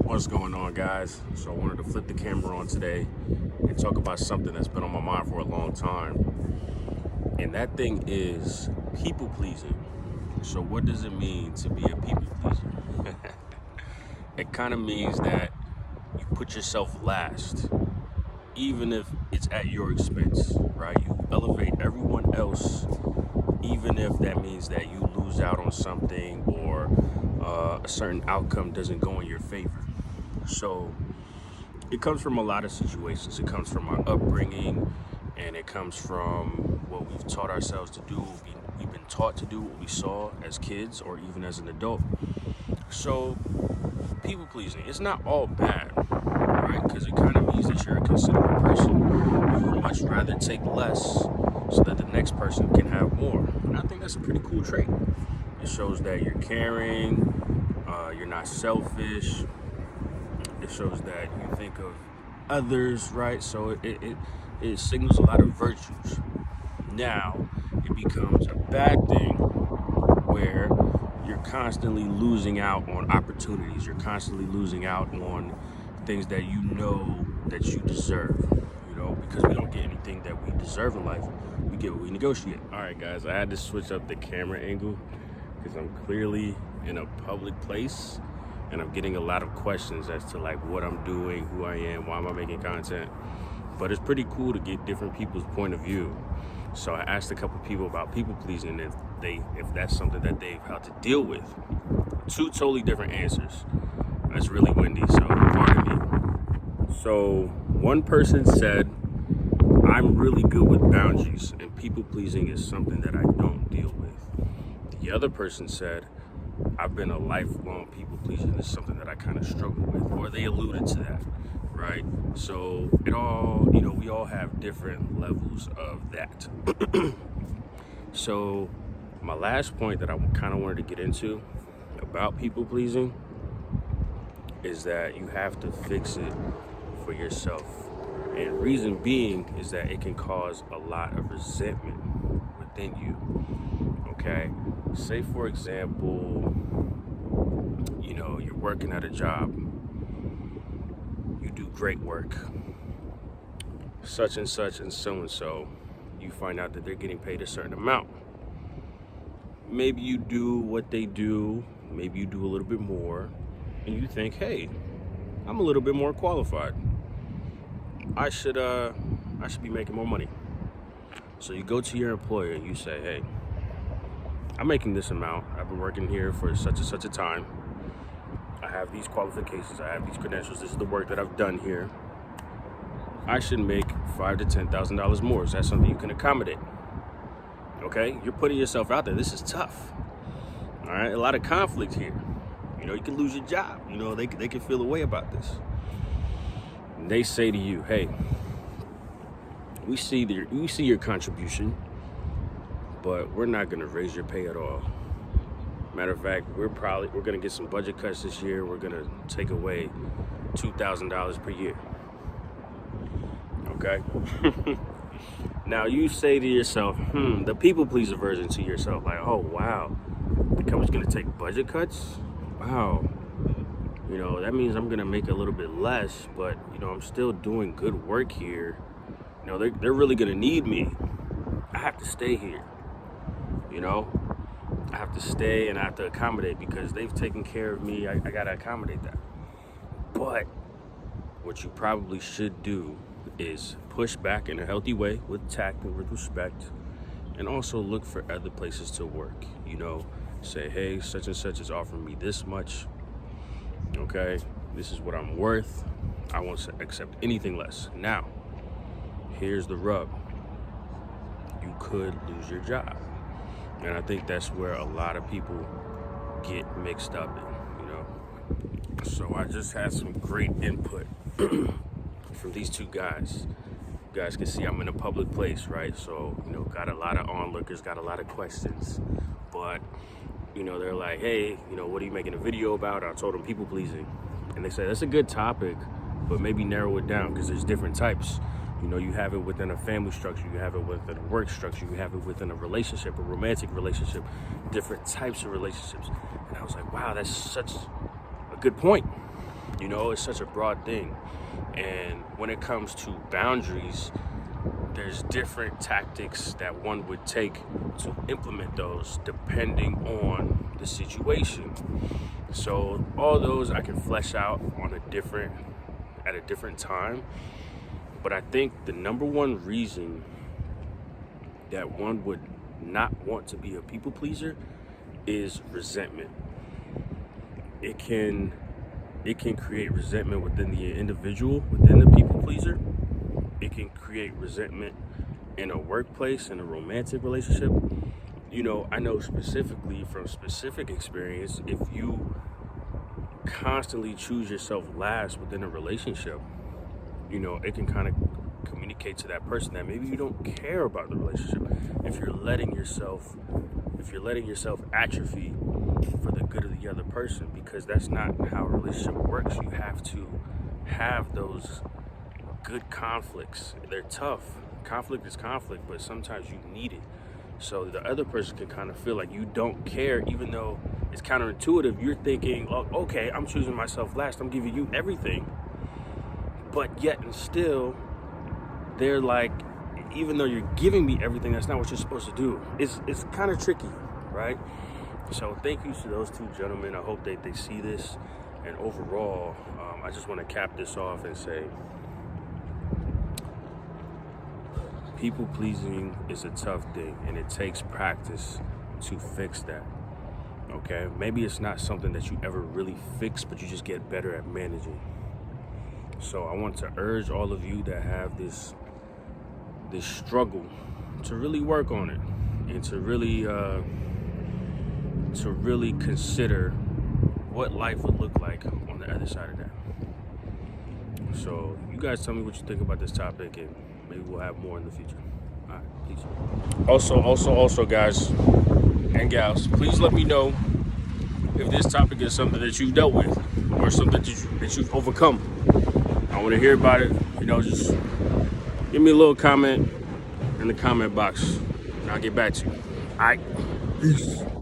What's going on, guys? So I wanted to flip the camera on today and talk about something that's been on my mind for a long time. And that thing is people pleasing. So what does it mean to be a people pleaser? It kind of means that you put yourself last, even if it's at your expense, right? You elevate everyone else, even if that means that you lose out on something or a certain outcome doesn't go in your favor. So it comes from a lot of situations. It comes from our upbringing, and it comes from what we've taught ourselves to do. We've been taught to do what we saw as kids or even as an adult. So people pleasing, it's not all bad, right? Because it kind of means that you're a considerate person. You would much rather take less so that the next person can have more. And I think that's a pretty cool trait. It shows that you're caring, you're not selfish. It shows that you think of others, right? So it signals a lot of virtues. Now, it becomes a bad thing where you're constantly losing out on opportunities. You're constantly losing out on things that you know that you deserve, because we don't get anything that we deserve in life. We get what we negotiate. All right, guys, I had to switch up the camera angle because I'm clearly in a public place and I'm getting a lot of questions as to like what I'm doing, who I am, why am I making content. But it's pretty cool to get different people's point of view. So I asked a couple people about people pleasing and if that's something that they've had to deal with. Two totally different answers. That's really windy, so pardon me. So one person said, I'm really good with boundaries and people pleasing is something that I don't deal with. The other person said, I've been a lifelong people pleaser and it's something that I kind of struggle with, or they alluded to that, right? So it all, we all have different levels of that. So my last point that I kind of wanted to get into about people pleasing is that you have to fix it for yourself. And reason being is that it can cause a lot of resentment within you, okay? Say, for example, you're working at a job. You do great work. Such and so, you find out that they're getting paid a certain amount. Maybe you do what they do, maybe you do a little bit more, and you think, hey, I'm a little bit more qualified. I should be making more money. So you go to your employer and you say, hey, I'm making this amount. I've been working here for such and such a time. I have these qualifications. I have these credentials. This is the work that I've done here. I should make $5,000 to $10,000 more. Is that something you can accommodate? Okay, you're putting yourself out there. This is tough. All right, a lot of conflict here. You can lose your job. They can feel a way about this. And they say to you, hey, we see your contribution, but we're not going to raise your pay at all. Matter of fact, we're going to get some budget cuts this year. We're going to take away $2,000 per year. Okay? Now you say to yourself, the people pleaser version to yourself, like, oh, wow, the company's going to take budget cuts? Wow. That means I'm going to make a little bit less, but, I'm still doing good work here. They're really going to need me. I have to stay here. I have to stay and I have to accommodate because they've taken care of me. I got to accommodate that. But what you probably should do is push back in a healthy way with tact and with respect, and also look for other places to work. Say, hey, such and such is offering me this much. Okay, this is what I'm worth. I won't accept anything less. Now, here's the rub. You could lose your job. And I think that's where a lot of people get mixed up in, So I just had some great input from these two guys. You guys can see I'm in a public place, right? So, got a lot of onlookers, got a lot of questions. But, they're like, hey, what are you making a video about? I told them people pleasing. And they said, that's a good topic, but maybe narrow it down because there's different types. You have it within a family structure, you have it within a work structure, you have it within a relationship, a romantic relationship, different types of relationships. And I was like, wow, that's such a good point. You know, it's such a broad thing. And when it comes to boundaries, there's different tactics that one would take to implement those depending on the situation. So all those I can flesh out at a different time. But I think the number one reason that one would not want to be a people pleaser is resentment. It can create resentment within the individual, within the people pleaser. It can create resentment in a workplace, in a romantic relationship. You know, I know specifically from specific experience, if you constantly choose yourself last within a relationship, you know, it can kind of communicate to that person that maybe you don't care about the relationship. If you're letting yourself atrophy for the good of the other person, because that's not how a relationship works. You have to have those good conflicts. They're tough. Conflict is conflict, but sometimes you need it. So the other person can kind of feel like you don't care, even though it's counterintuitive. You're thinking, oh, okay, I'm choosing myself last. I'm giving you everything. But yet and still, they're like, even though you're giving me everything, that's not what you're supposed to do. It's kind of tricky, right? So thank you to those two gentlemen. I hope they see this. And overall, I just want to cap this off and say, people pleasing is a tough thing, and it takes practice to fix that. Okay? Maybe it's not something that you ever really fix, but you just get better at managing. So I want to urge all of you that have this struggle to really work on it, and to really consider what life would look like on the other side of that. So you guys tell me what you think about this topic, and maybe we'll have more in the future. All right, peace. Also, guys and gals, please let me know if this topic is something that you've dealt with or something that you've overcome. I want to hear about it. You know, just give me a little comment in the comment box, and I'll get back to you. All right, peace.